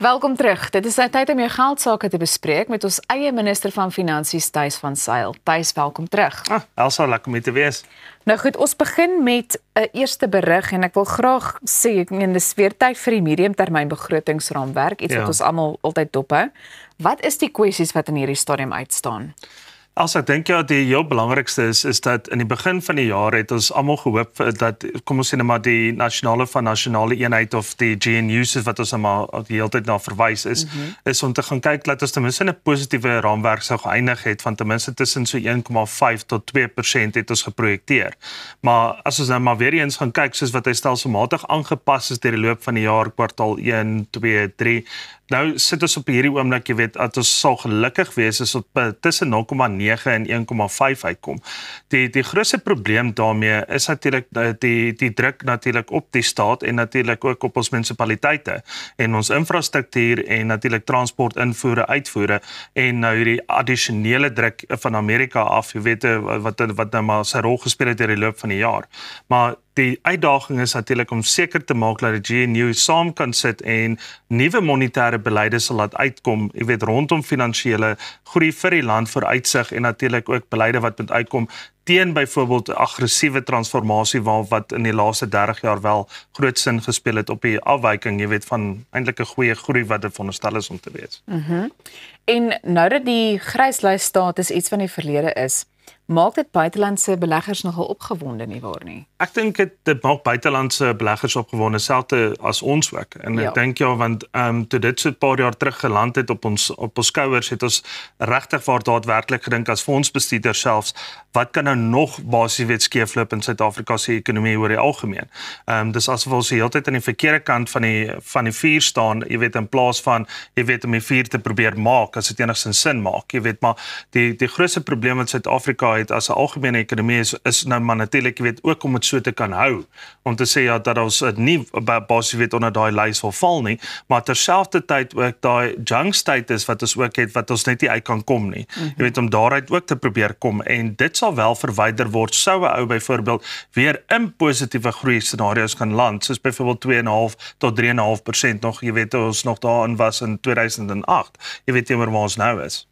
Welkom terug. Dit is tyd om jou geldsaake te bespreek met ons eie minister van Finansies, Thys van Sail. Thys, welkom terug. Elsa, lekker om hier te wees. Nou goed, ons begin met 'n eerste berig en ek wil graag sê, dis weer tyd vir die mediumtermyn begrotingsraamwerk, iets wat ons almal altyd dophou. Wat is die kwessies wat in hierdie stadium uitstaan? Elsa, ek dink die heel belangrikste is dat in die begin van die jaar het ons almal gehoop dat, kom ons sê net maar die nasionale eenheid of die GNU's wat ons maar die hele tyd na verwys is om te gaan kyk dat ons ten minste 'n positiewe raamwerk sou geëindig het van ten minste tussen so 1,5 tot 2% het ons geprojekteer. Maar as ons nou maar weer eens gaan kyk soos wat hy stelselmatig aangepas is deur die loop van die jaar, kwartaal 1, 2, 3, nou sit ons op hierdie oomblik, jy weet, dat ons sal gelukkig wees as op tussen 0,9 en 1,5 uitkom. Die grootste probleem daarmee is natuurlik die druk natuurlik op die staat en natuurlik ook op ons munisipaliteite en ons infrastruktuur en natuurlik transport invoere, uitvoere en nou hierdie addisionele druk van Amerika af, jy weet wat nou maar sy rol gespeel het deur die loop van die jaar. Maar die uitdaging is natuurlik om seker te maak dat die GNU saam kan sit en nuwe monetêre beleide sal laat uitkom, jy weet, rondom finansiële groei vir die land vooruitsig en natuurlik ook beleide wat moet uitkom teen byvoorbeeld aggressiewe transformasie wat in die laaste 30 jaar wel groot sin gespeel het op die afwyking, jy weet, van eintlik 'n goeie groei wat dit veronderstel is om te wees. En nou dat die gryslys status iets van die verlede is, maak dit buitelandse beleggers nogal opgewonde nie waar nie? Ek dink dit maak buitelandse beleggers opgewonde, selfs as ons ook. En ek dink want toe dit so 'n paar jaar terug geland het op ons skouers, het ons regtig waar daadwerklik gedink as fondsbestuurder selfs, wat kan nou nog basies weet skeefloop in Suid-Afrika se ekonomie oor die algemeen. Dis asof ons die hele tyd aan die verkeerde kant van die vuur staan, jy weet, in plaas van, jy weet, om die vuur te probeer maak, as dit enigstens sin maak, jy weet, maar die grootste probleem wat Suid-Afrika het as 'n algemene ekonomie is nou maar natuurlik, jy weet, ook om dit so te kan hou, om te sê dat ons nie basies weet onder daai lys sal val nie, maar terselfdertyd ook daai junk status wat ons ook het, wat ons net nie uit kan kom nie. Jy weet, om daaruit ook te probeer kom, en dit sal wel verwyder word, sou 'n ou byvoorbeeld weer in positiewe groei scenario's kan land, soos byvoorbeeld 2,5 tot 3,5% nog, jy weet, ons nog daarin was in 2008, jy weet teenoor waar ons nou is.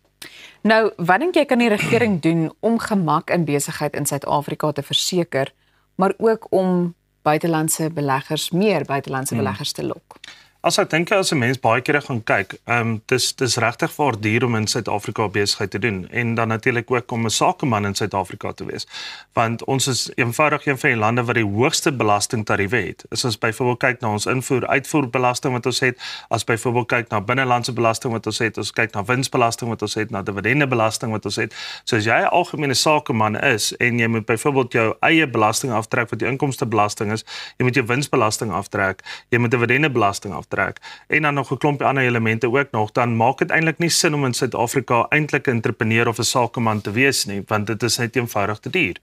Nou, wat dink jy kan die regering doen om gemak in besigheid in Suid-Afrika te verseker, maar ook om meer buitelandse beleggers te lok? As ek dink as 'n mens baie kere gaan kyk, dis regtig waar duur om in Suid-Afrika besigheid te doen en dan natuurlik ook om 'n sakeman in Suid-Afrika te wees. Want ons is eenvoudig een van die lande wat die hoogste belastingtariewe het. As ons byvoorbeeld kyk na ons uitvoerbelasting wat ons het, as byvoorbeeld kyk na binnelandse belasting wat ons het, ons kyk na winsbelasting wat ons het, na dividendebelasting wat ons het. So as jy 'n algemene sakeman is en jy moet byvoorbeeld jou eie belasting aftrek wat jou inkomstebelasting is, jy moet jou winsbelasting aftrek, jy moet dividendebelasting aftrek, en dan nog 'n klompie ander elemente ook nog, dan maak dit eintlik nie sin om in Suid-Afrika eintlik 'n entrepreneur of 'n sakeman te wees nie, want dit is net eenvoudig te duur.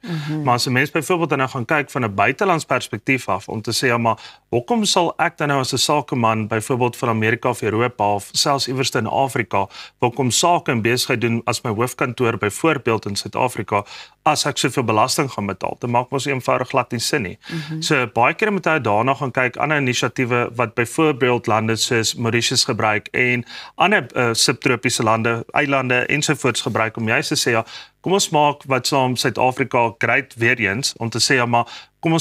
Maar as 'n mens byvoorbeeld dan nou gaan kyk van 'n buitelands perspektief af, om te sê, ja, maar hoekom sal ek dan nou as 'n sakeman byvoorbeeld van Amerika of Europa of selfs iewers in Afrika, hoekom sake en besigheid doen as my hoofkantoor byvoorbeeld in Suid-Afrika, as ek soveel belasting gaan betaal? Dit maak mos eenvoudig glad nie sin nie. So baie keer moet jy daarna gaan kyk, ander inisiatiewe wat byvoorbeeld lande soos Mauritius gebruik en ander subtropiese lande, eilande ensovoorts gebruik om juist te sê, ja, kom ons maak wat saam Suid-Afrika great weer eens, om te sê, ja, maar kom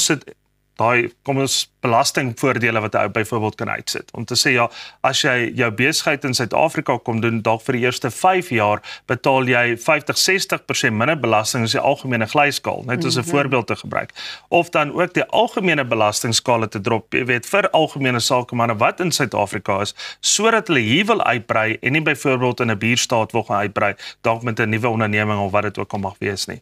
ons belastingvoordele wat hy byvoorbeeld kan uitsit. Om te sê, ja, as jy jou besigheid in Suid-Afrika kom doen, dalk vir die eerste 5 jaar betaal jy 50-60% minder belasting as die algemene glyskaal, net as 'n voorbeeld te gebruik. Of dan ook die algemene belastingskale te drop, jy weet, vir algemene sakemanne wat in Suid-Afrika is, sodat hulle hier wil uitbrei en nie byvoorbeeld in 'n buurstaat wil gaan uitbrei, dalk met 'n nuwe onderneming of wat dit ook al mag wees nie.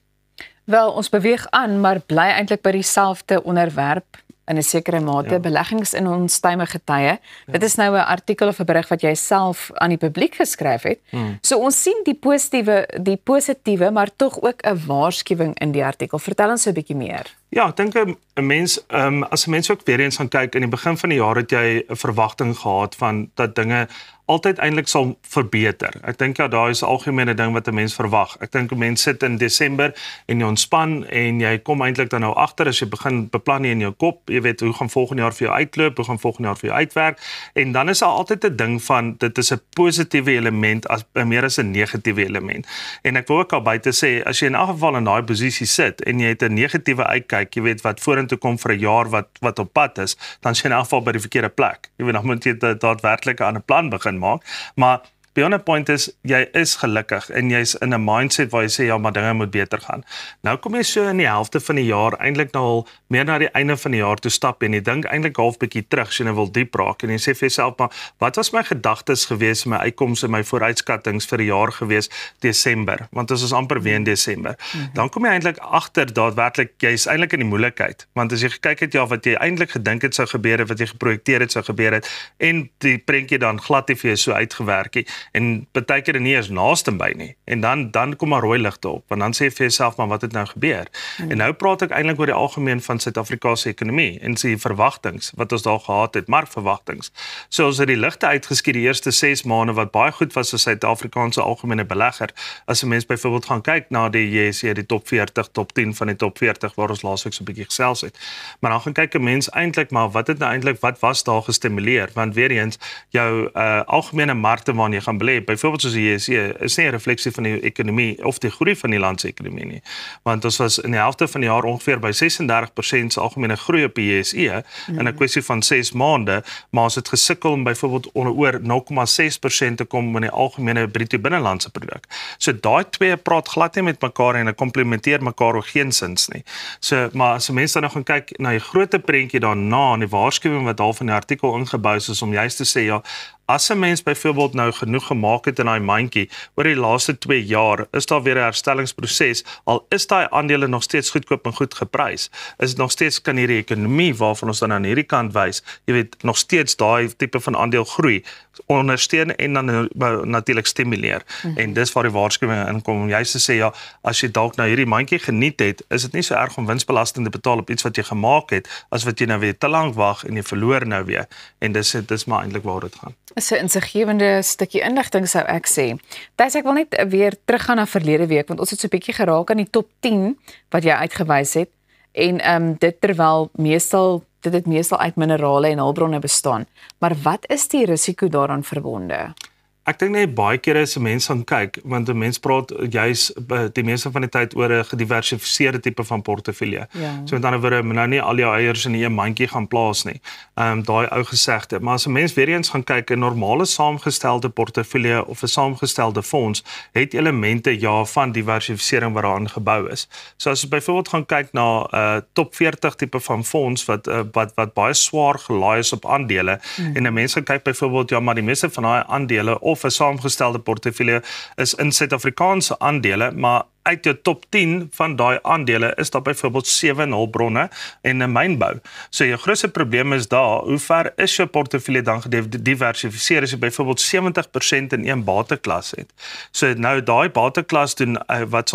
Wel, ons beweeg aan, maar bly eintlik by dieselfde onderwerp in 'n sekere mate, beleggings in onstuimige tye. Dit is nou 'n artikel of 'n berig wat jy self aan die publiek geskryf het. So ons sien die positiewe, maar tog ook 'n waarskuwing in die artikel. Vertel ons 'n bietjie meer. Ja, ek dink 'n mens as 'n mens ook weer eens gaan kyk in die begin van die jaar het jy 'n verwagting gehad van dat dinge altyd eintlik sal verbeter. Ek dink ja, daar is 'n algemene ding wat 'n mens verwag. Ek dink 'n mens sit in Desember en jy ontspan en jy kom eintlik dan nou agter as jy begin beplan in jou kop, jy weet hoe gaan volgende jaar vir jou uitloop, hoe gaan volgende jaar vir jou uitwerk en dan is daar altyd 'n ding van dit is 'n positiewe element as meer as 'n negatiewe element. En ek wil ook al buite sê as jy in elk geval in daai posisie sit en jy het 'n negatiewe uitkyk, jy weet wat vorentoe kom vir 'n jaar wat op pad is, dan is jy in elk geval by die verkeerde plek. Jy weet dan moet jy daadwerklik aan 'n plan begin maak, maar beyond a point is, jy is gelukkig en jy's in 'n mindset waar jy sê, ja, maar dinge moet beter gaan. Nou kom jy so in die helfte van die jaar, eintlik nou al meer na die einde van die jaar toe stap en jy dink eintlik half bietjie terug, as jy nou wil diep raak en jy sê vir jouself, maar wat was my gedagtes gewees, my uitkomste, my vooruitskattings vir die jaar gewees, Desember, want ons is amper weer in Desember. Dan kom jy eintlik agter daadwerklik, jy's eintlik in die moeilikheid, want as jy gekyk het, ja, wat jy eintlik gedink het sou gebeur het, wat jy geprojekteer het sou gebeur het, en die prentjie dan glad nie vir jou so uitgewerk het, en partykeer nie eens naaste by nie. En dan kom maar rooi ligte op, want dan sê jy vir jouself, maar wat het nou gebeur? En nou praat ek eintlik oor die algemeen van Suid-Afrikaanse ekonomie en sy verwagtings wat ons daar gehad het, markverwagtings. So ons het die ligte uitgeskiet die eerste 6 maande wat baie goed was vir Suid-Afrikaanse algemene belegger. As 'n mens byvoorbeeld gaan kyk na die JSE, die top 40, top 10 van die top 40 waar ons laasweek so 'n bietjie gesels het. Maar dan gaan kyk 'n mens eintlik maar wat was daar gestimuleer? Want weer eens jou algemene markte waarin jy gaan belê, byvoorbeeld soos die JSE, is nie 'n refleksie van die ekonomie of die groei van die land se ekonomie nie. Want ons was in die helfte van die jaar ongeveer by 36% se algemene groei op die JSE in 'n kwessie van 6 maande, maar ons het gesukkel om byvoorbeeld oor 0,6% te kom in die algemene bruto binnelandse produk. So daai twee praat glad nie met mekaar en hulle komplementeer mekaar ook geensins nie. So maar as mense dan nog gaan kyk na die groot prentjie daarna en die waarskuwing wat half in die artikel ingebou is om juist te sê ja, as 'n mens byvoorbeeld nou genoeg gemaak het in daai mandjie oor die laaste 2 jaar, is daar weer 'n herstellingsproses. Al is daai aandele nog steeds goedkoop en goed geprys, is dit nog steeds kan hierdie ekonomie waarvan ons dan aan hierdie kant wys, jy weet, nog steeds daai tipe van aandeel groei, ondersteun en dan natuurlik stimuleer. En dis waar die waarskuwing inkom om juist te sê ja, as jy dalk nou hierdie mandjie geniet het, is dit nie so erg om winsbelasting te betaal op iets wat jy gemaak het, as wat jy nou weer te lank wag en jy verloor nou weer. En dis maar eintlik waar dit gaan. So 'n insiggewende stukkie inligting sou ek sê. Thys, ek wil net weer teruggaan na verlede week want ons het so 'n bietjie geraak aan die top 10 wat jy uitgewys het en dit terwyl dit het meestal uit minerale en hulpbronne bestaan. Maar wat is die risiko daaraan verbonde? Ek dink net baie kere as 'n mens gaan kyk, want 'n mens praat juis die meeste van die tyd oor 'n gediversifiseerde tipe van portefeulje. Ja. So met ander woorde, moet nou nie al jou eiers in 'n mandjie gaan plaas nie. Daai ou gesegde, maar as 'n mens weer eens gaan kyk, 'n normale saamgestelde portefeulje of 'n saamgestelde fonds het elemente ja van diversifisering wat daaraan gebou is. So as jy byvoorbeeld gaan kyk na top 40 tipe van fonds wat baie swaar gelaai is op aandele en 'n mens gaan kyk byvoorbeeld ja, maar die meeste van daai aandele of 'n saamgestelde portefeulje is in Suid-Afrikaanse aandele, maar uit jou top 10 van daai aandele is daar byvoorbeeld 7 hulpbronne en 'n mynbou. So jou grootste probleem is daar, hoe ver is jou portefeulje dan gediversifiseer as jy byvoorbeeld 70% in een bateklas het. So nou daai bateklas doen wat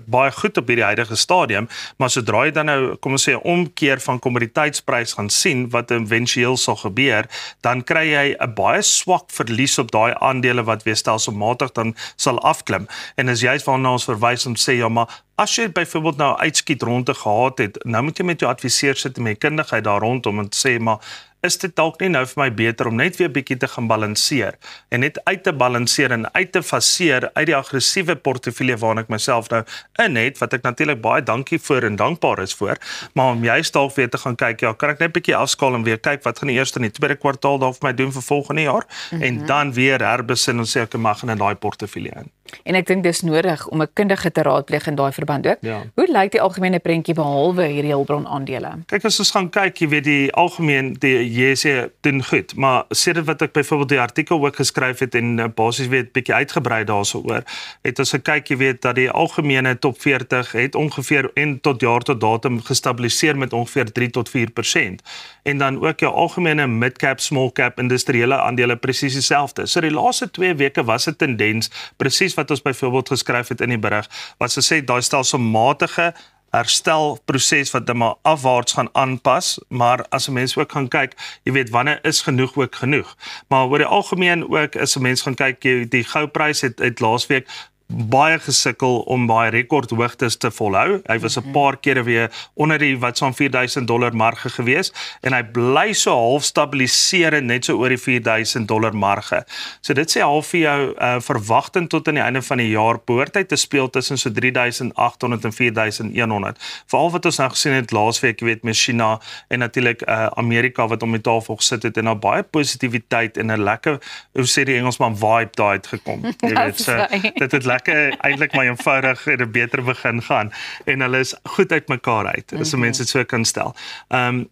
baie goed op hierdie huidige stadium, maar sodra jy dan nou kom ons sê 'n omkeer van kommoditeitsprys gaan sien wat éventueel sal gebeur, dan kry jy 'n baie swak verlies op daai aandele wat weer stelselmatig dan sal afklim. En as jy waarna ons verwys om sê ja, maar as jy byvoorbeeld nou uitskiet rondte gehad het, nou moet jy met jou adviseur sit en met kundigheid daar rondom en sê maar is dit dalk nie nou vir my beter om net weer bietjie te gaan balanseer en net uit te balanseer en uit te faseer uit die aggressiewe portefeulje waarin ek myself nou in het, wat ek natuurlik baie dankie vir en dankbaar is vir, maar om juist dalk weer te gaan kyk, ja, kan ek net bietjie afskaal en weer kyk wat gaan die eerste en die tweede kwartaal dalk vir my doen vir volgende jaar en dan weer herbesin en sê ek mag in daai portefeulje in. En ek dink dis nodig om 'n kundige te raadpleeg in daai verband ook. Ja. Hoe lyk die algemene prentjie behalwe hierdie hulpbron aandele? Kyk, as ons gaan kyk, jy weet die algemeen die JSE doen goed, maar sedert wat ek byvoorbeeld die artikel ook geskryf het en basies weet bietjie uitgebrei daaroor, het ons gekyk, jy weet dat die algemene top 40 het ongeveer en tot jaar tot datum gestabiliseer met ongeveer 3 tot 4%. En dan ook jou algemene mid-cap, small-cap industriële aandele presies dieselfde. So die laaste 2 weke was 'n tendens presies wat ons byvoorbeeld geskryf het in die berig, wat sê daai stelselmatige herstelproses wat dan maar afwaarts gaan aanpas, maar as 'n mens ook gaan kyk, jy weet wanneer is genoeg ook genoeg. Maar oor die algemeen ook as 'n mens gaan kyk, die goudprys het laasweek baie gesukkel om baie rekordhoogtes te volhou. Hy was 'n paar kere weer onder die wat so $4,000 marge gewees en hy bly so half stabiliseer net so oor die $4,000 marge. So dit sê half vir jou verwagting tot aan die einde van die jaar behoort hy te speel tussen so 3,800 en 4,100. Veral wat ons nou gesien het laasweek, jy weet met China en natuurlik Amerika wat om die tafel gesit het en daar baie positiwiteit en 'n lekker, hoe sê die Engelsman, vibe daar uitgekom. Jy weet, so dit het lekker eintlik maar eenvoudig en 'n beter begin gaan en hulle is goed uit mekaar uit as mense dit so kan stel.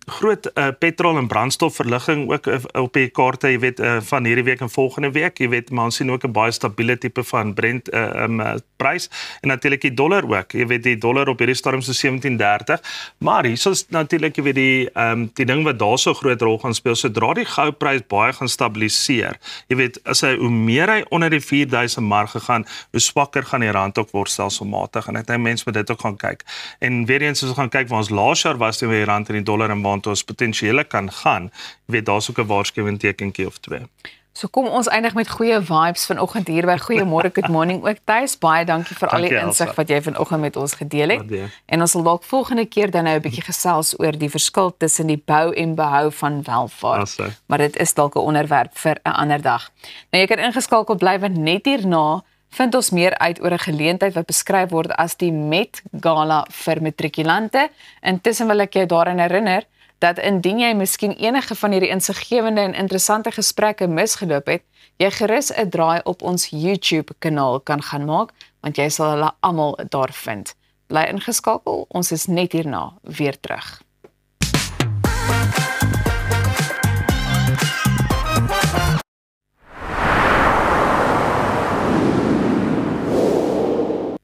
Groot petrol en brandstofverligging ook op die kaarte, jy weet van hierdie week en volgende week, jy weet maar ons sien ook 'n baie stabiele tipe van Brent prys en natuurlik die dollar ook. Jy weet die dollar op hierdie stadium so 17.30, maar hier is natuurlik jy weet die ding wat daar so groot rol gaan speel, sodra die goudprys baie gaan stabiliseer. Jy weet as hoe meer hy onder die 4,000 marge gaan, hoe swakker gaan die rand ook word stelselmatig en ek dink mense moet dit ook gaan kyk. En weer eens as ons gaan kyk waar ons laas jaar was toe die rand en die dollar en waar ons potensiële kan gaan, jy weet daar's ook 'n waarskuwingstekentjie of twee. So kom ons eindig met goeie vibes vanoggend hier by Goeiemôre Good Morning ook Thys. Baie dankie vir al die insig wat jy vanoggend met ons gedeel het. En ons sal dalk volgende keer dan nou 'n bietjie gesels oor die verskil tussen die bou en behou van welvaart. Maar dit is dalk 'n onderwerp vir 'n ander dag. Nou jy kan ingeskakel bly want net hierna vind ons meer uit oor 'n geleentheid wat beskryf word as die Met Gala vir matrikulante. Intussen wil ek jou daaraan herinner dat indien jy miskien enige van hierdie insiggewende en interessante gesprekke misgeloop het, jy gerus 'n draai op ons YouTube kanaal kan gaan maak, want jy sal hulle almal daar vind. Bly ingeskakel, ons is net hierna weer terug.